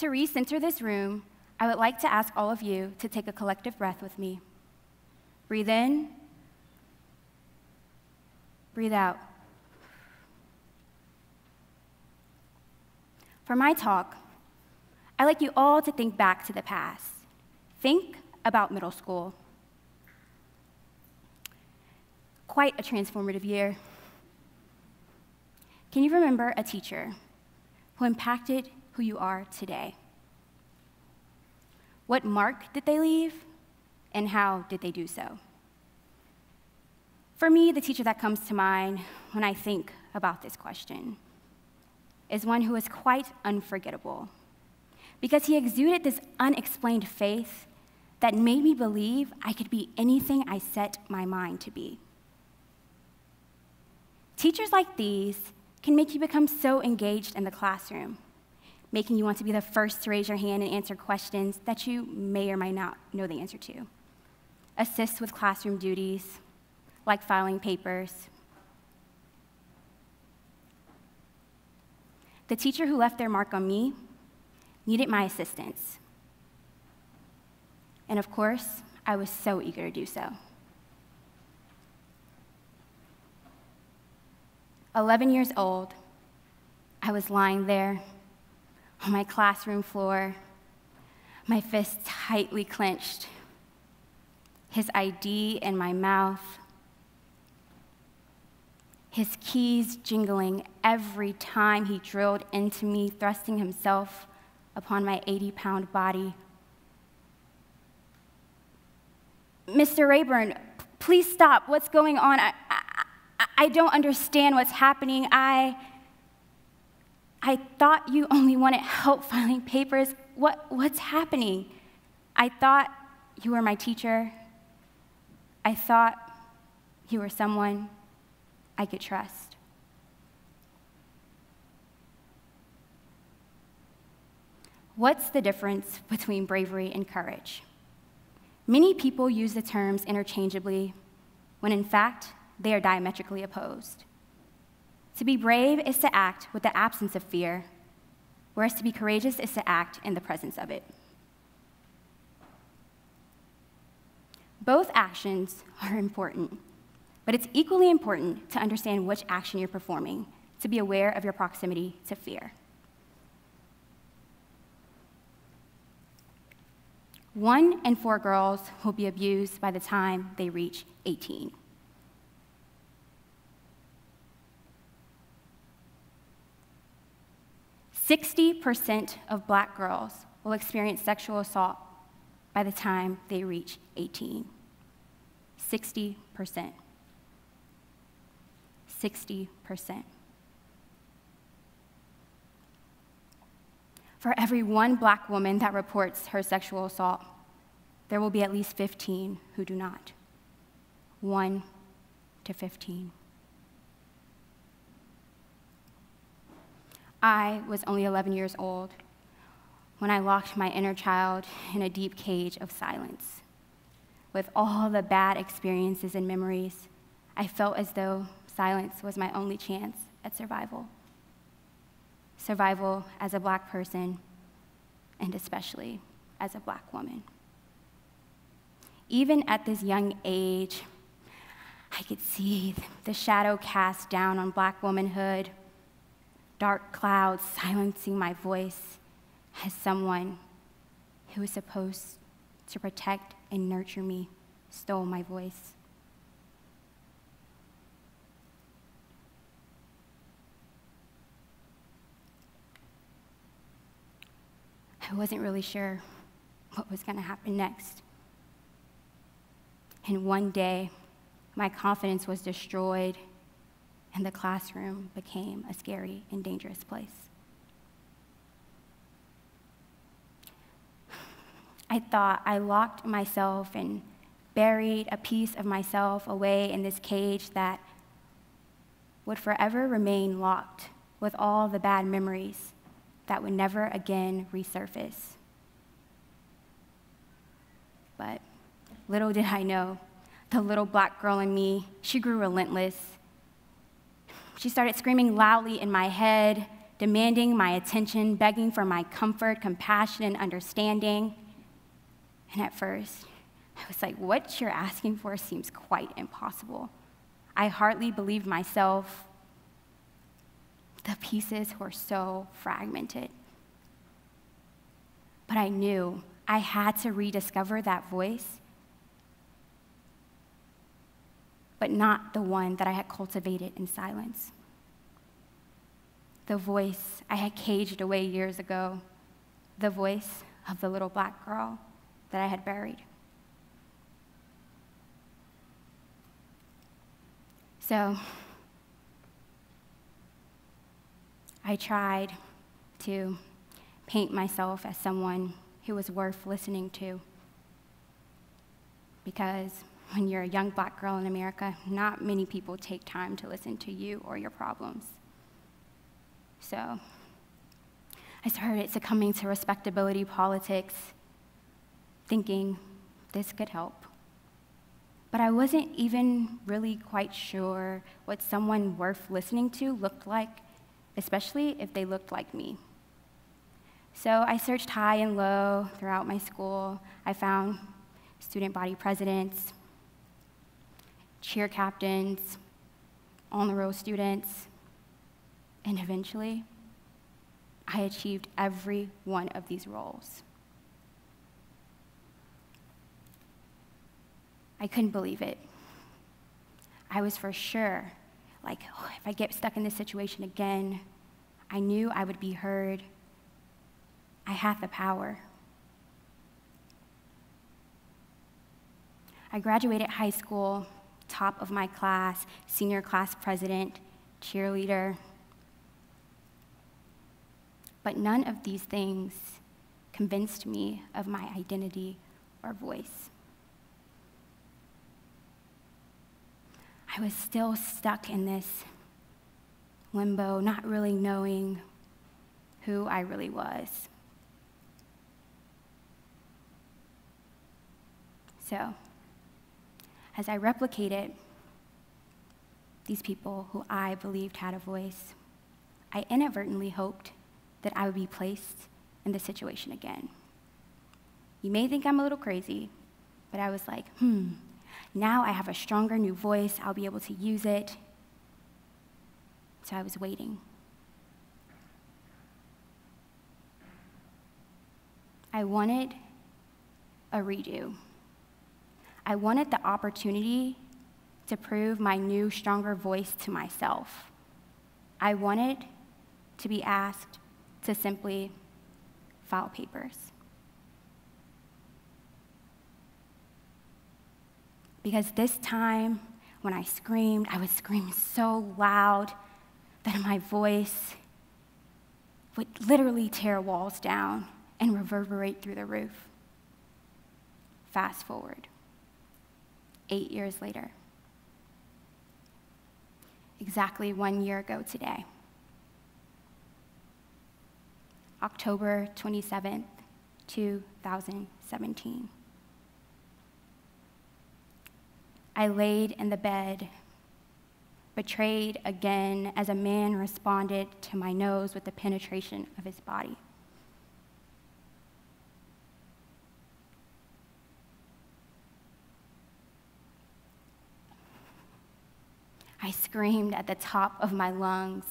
To recenter this room, I would like to ask all of you to take a collective breath with me. Breathe in, breathe out. For my talk, I'd like you all to think back to the past. Think about middle school. Quite a transformative year. Can you remember a teacher who impacted who you are today? What mark did they leave, and how did they do so? For me, the teacher that comes to mind when I think about this question is one who is quite unforgettable, because he exuded this unexplained faith that made me believe I could be anything I set my mind to be. Teachers like these can make you become so engaged in the classroom, making you want to be the first to raise your hand and answer questions that you may or may not know the answer to. Assist with classroom duties, like filing papers. The teacher who left their mark on me needed my assistance. And of course, I was so eager to do so. 11 years old, I was lying there on my classroom floor, my fists tightly clenched, his ID in my mouth, his keys jingling every time he drilled into me, thrusting himself upon my 80-pound body. Mr. Rayburn, please stop. What's going on? I don't understand what's happening. I thought you only wanted help filing papers. What's happening? I thought you were my teacher. I thought you were someone I could trust. What's the difference between bravery and courage? Many people use the terms interchangeably, when in fact, they are diametrically opposed. To be brave is to act with the absence of fear, whereas to be courageous is to act in the presence of it. Both actions are important, but it's equally important to understand which action you're performing, to be aware of your proximity to fear. 1 in 4 girls will be abused by the time they reach 18. 60% of Black girls will experience sexual assault by the time they reach 18. 60%. 60%. For every 1 Black woman that reports her sexual assault, there will be at least 15 who do not. 1 to 15. I was only 11 years old when I locked my inner child in a deep cage of silence. With all the bad experiences and memories, I felt as though silence was my only chance at survival. Survival as a Black person, and especially as a Black woman. Even at this young age, I could see the shadow cast down on Black womanhood, dark clouds silencing my voice as someone who was supposed to protect and nurture me stole my voice. I wasn't really sure what was going to happen next. And one day, my confidence was destroyed, and the classroom became a scary and dangerous place. I thought I locked myself and buried a piece of myself away in this cage that would forever remain locked with all the bad memories that would never again resurface. But little did I know, the little Black girl in me, she grew relentless. She started screaming loudly in my head, demanding my attention, begging for my comfort, compassion, and understanding. And at first, I was like, what you're asking for seems quite impossible. I hardly believed myself. The pieces were so fragmented. But I knew I had to rediscover that voice, but not the one that I had cultivated in silence. The voice I had caged away years ago, the voice of the little black girl that I had buried. So I tried to paint myself as someone who was worth listening to, because when you're a young black girl in America, not many people take time to listen to you or your problems. So I started succumbing to respectability politics, thinking this could help. But I wasn't even really quite sure what someone worth listening to looked like, especially if they looked like me. So I searched high and low throughout my school. I found student body presidents, cheer captains, on-the-road students, and eventually, I achieved every one of these roles. I couldn't believe it. I was for sure, like, oh, if I get stuck in this situation again, I knew I would be heard. I had the power. I graduated high school, top of my class, senior class president, cheerleader. But none of these things convinced me of my identity or voice. I was still stuck in this limbo, not really knowing who I really was. So, as I replicated these people who I believed had a voice, I inadvertently hoped that I would be placed in this situation again. You may think I'm a little crazy, but I was like, now I have a stronger new voice, I'll be able to use it. So I was waiting. I wanted a redo. I wanted the opportunity to prove my new, stronger voice to myself. I wanted to be asked to simply file papers. Because this time, when I screamed, I would scream so loud that my voice would literally tear walls down and reverberate through the roof. Fast forward, 8 years later, exactly 1 year ago today, October 27th, 2017. I laid in the bed, betrayed again as a man responded to my nose with the penetration of his body. I screamed at the top of my lungs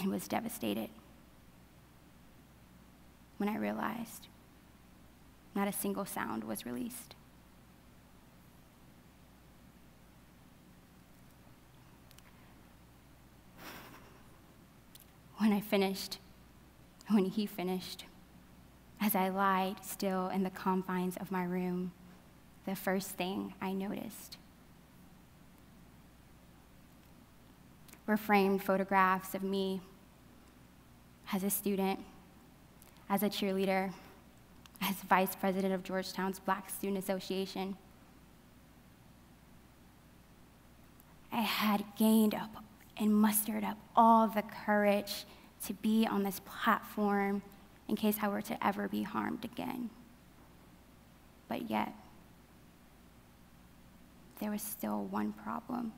and was devastated when I realized not a single sound was released. When he finished, as I lied still in the confines of my room, the first thing I noticed were framed photographs of me as a student, as a cheerleader, as vice president of Georgetown's Black Student Association. I had gained up and mustered up all the courage to be on this platform in case I were to ever be harmed again. But yet, there was still one problem.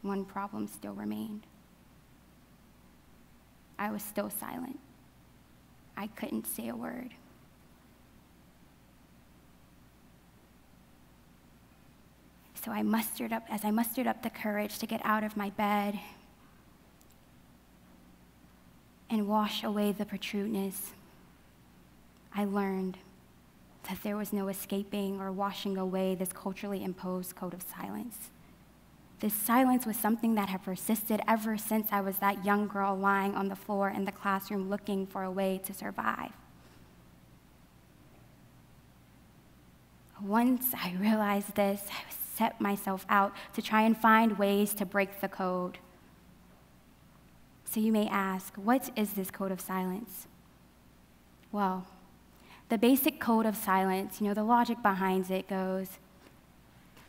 One problem still remained. I was still silent. I couldn't say a word. So as I mustered up the courage to get out of my bed and wash away the protrudeness, I learned that there was no escaping or washing away this culturally imposed code of silence. This silence was something that had persisted ever since I was that young girl lying on the floor in the classroom looking for a way to survive. Once I realized this, I set myself out to try and find ways to break the code. So you may ask, what is this code of silence? Well, the basic code of silence, the logic behind it goes,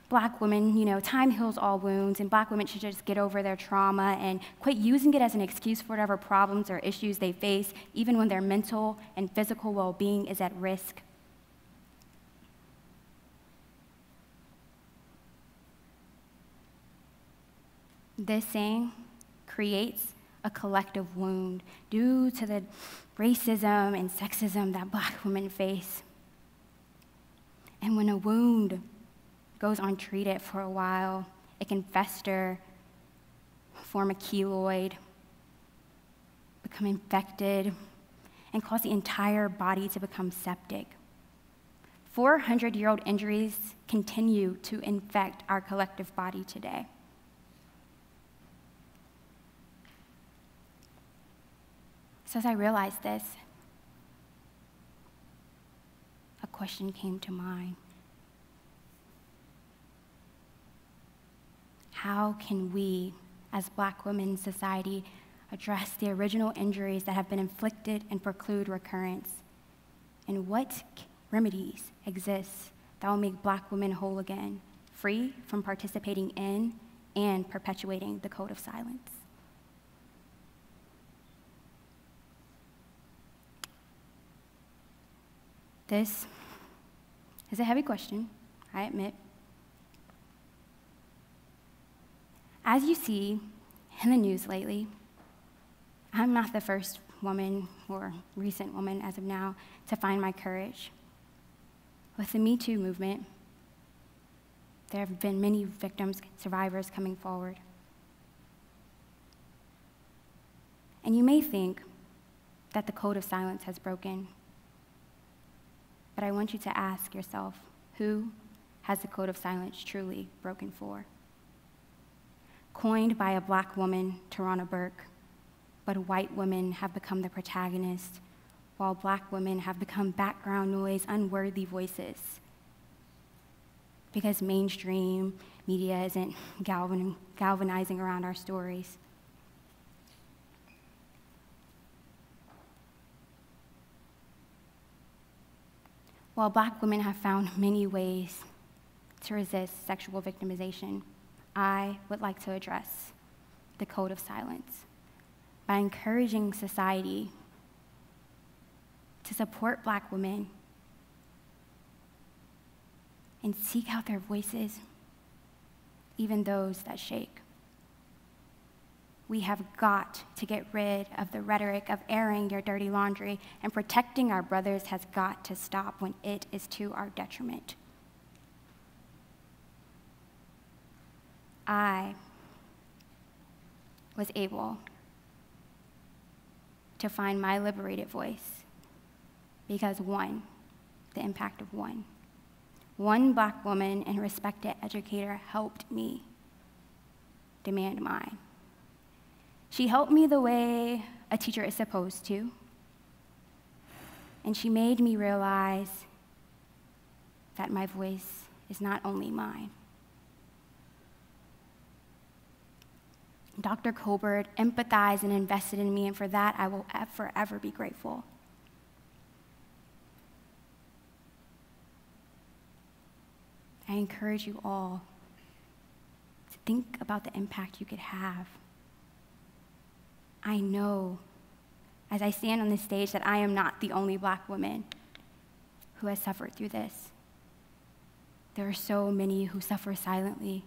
Black women, time heals all wounds, and Black women should just get over their trauma and quit using it as an excuse for whatever problems or issues they face, even when their mental and physical well-being is at risk. This saying creates a collective wound due to the racism and sexism that Black women face. And when a wound goes untreated for a while, it can fester, form a keloid, become infected, and cause the entire body to become septic. 400-year-old injuries continue to infect our collective body today. So as I realized this, a question came to mind. How can we, as Black women in society, address the original injuries that have been inflicted and preclude recurrence? And what remedies exist that will make Black women whole again, free from participating in and perpetuating the code of silence? This is a heavy question, I admit. As you see in the news lately, I'm not the first woman or recent woman as of now to find my courage. With the Me Too movement, there have been many victims, survivors coming forward. And you may think that the code of silence has broken. But I want you to ask yourself, who has the code of silence truly broken for? Coined by a Black woman, Tarana Burke, but white women have become the protagonist, while Black women have become background noise, unworthy voices. Because mainstream media isn't galvanizing around our stories. While Black women have found many ways to resist sexual victimization, I would like to address the code of silence by encouraging society to support Black women and seek out their voices, even those that shake. We have got to get rid of the rhetoric of airing your dirty laundry, and protecting our brothers has got to stop when it is to our detriment. I was able to find my liberated voice because the impact of one Black woman and respected educator helped me demand mine. She helped me the way a teacher is supposed to, and she made me realize that my voice is not only mine. Dr. Colbert empathized and invested in me, and for that I will forever be grateful. I encourage you all to think about the impact you could have. I know, as I stand on this stage, that I am not the only Black woman who has suffered through this. There are so many who suffer silently.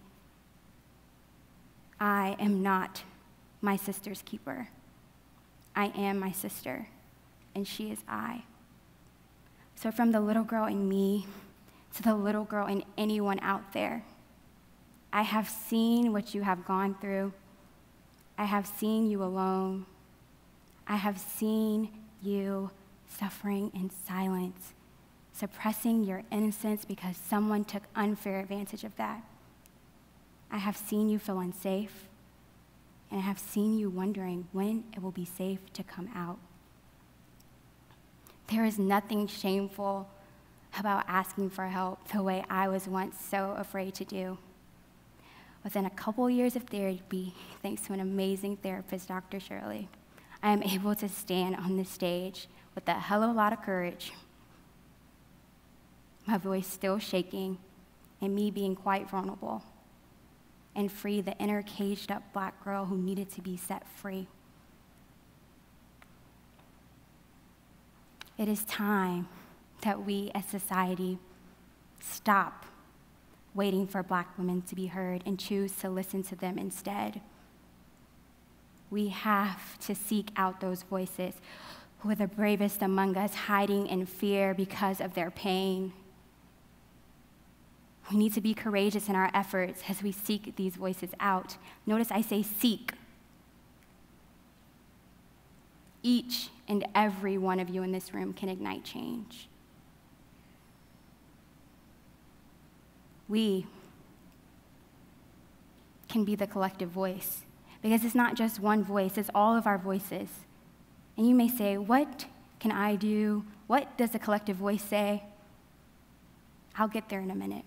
I am not my sister's keeper. I am my sister, and she is I. So from the little girl in me to the little girl in anyone out there, I have seen what you have gone through. I have seen you alone. I have seen you suffering in silence, suppressing your innocence because someone took unfair advantage of that. I have seen you feel unsafe, and I have seen you wondering when it will be safe to come out. There is nothing shameful about asking for help the way I was once so afraid to do. Within a couple years of therapy, thanks to an amazing therapist, Dr. Shirley, I am able to stand on this stage with a hell of a lot of courage, my voice still shaking, and me being quite vulnerable, and free the inner caged-up Black girl who needed to be set free. It is time that we as society stop waiting for Black women to be heard and choose to listen to them instead. We have to seek out those voices who are the bravest among us, hiding in fear because of their pain. We need to be courageous in our efforts as we seek these voices out. Notice I say seek. Each and every one of you in this room can ignite change. We can be the collective voice, because it's not just one voice, it's all of our voices. And you may say, what can I do? What does the collective voice say? I'll get there in a minute.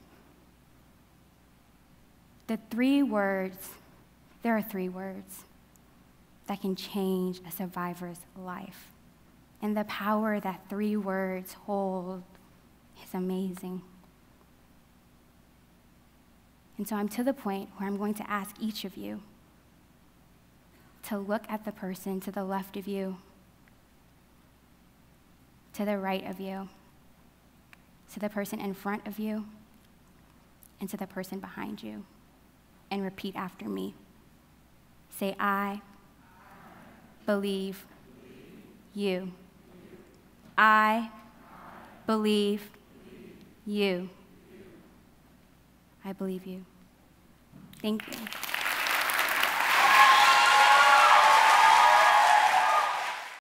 There are three words that can change a survivor's life. And the power that three words hold is amazing. And so I'm to the point where I'm going to ask each of you to look at the person to the left of you, to the right of you, to the person in front of you, and to the person behind you, and repeat after me. Say, I believe you. I believe you. I believe you. Thank you.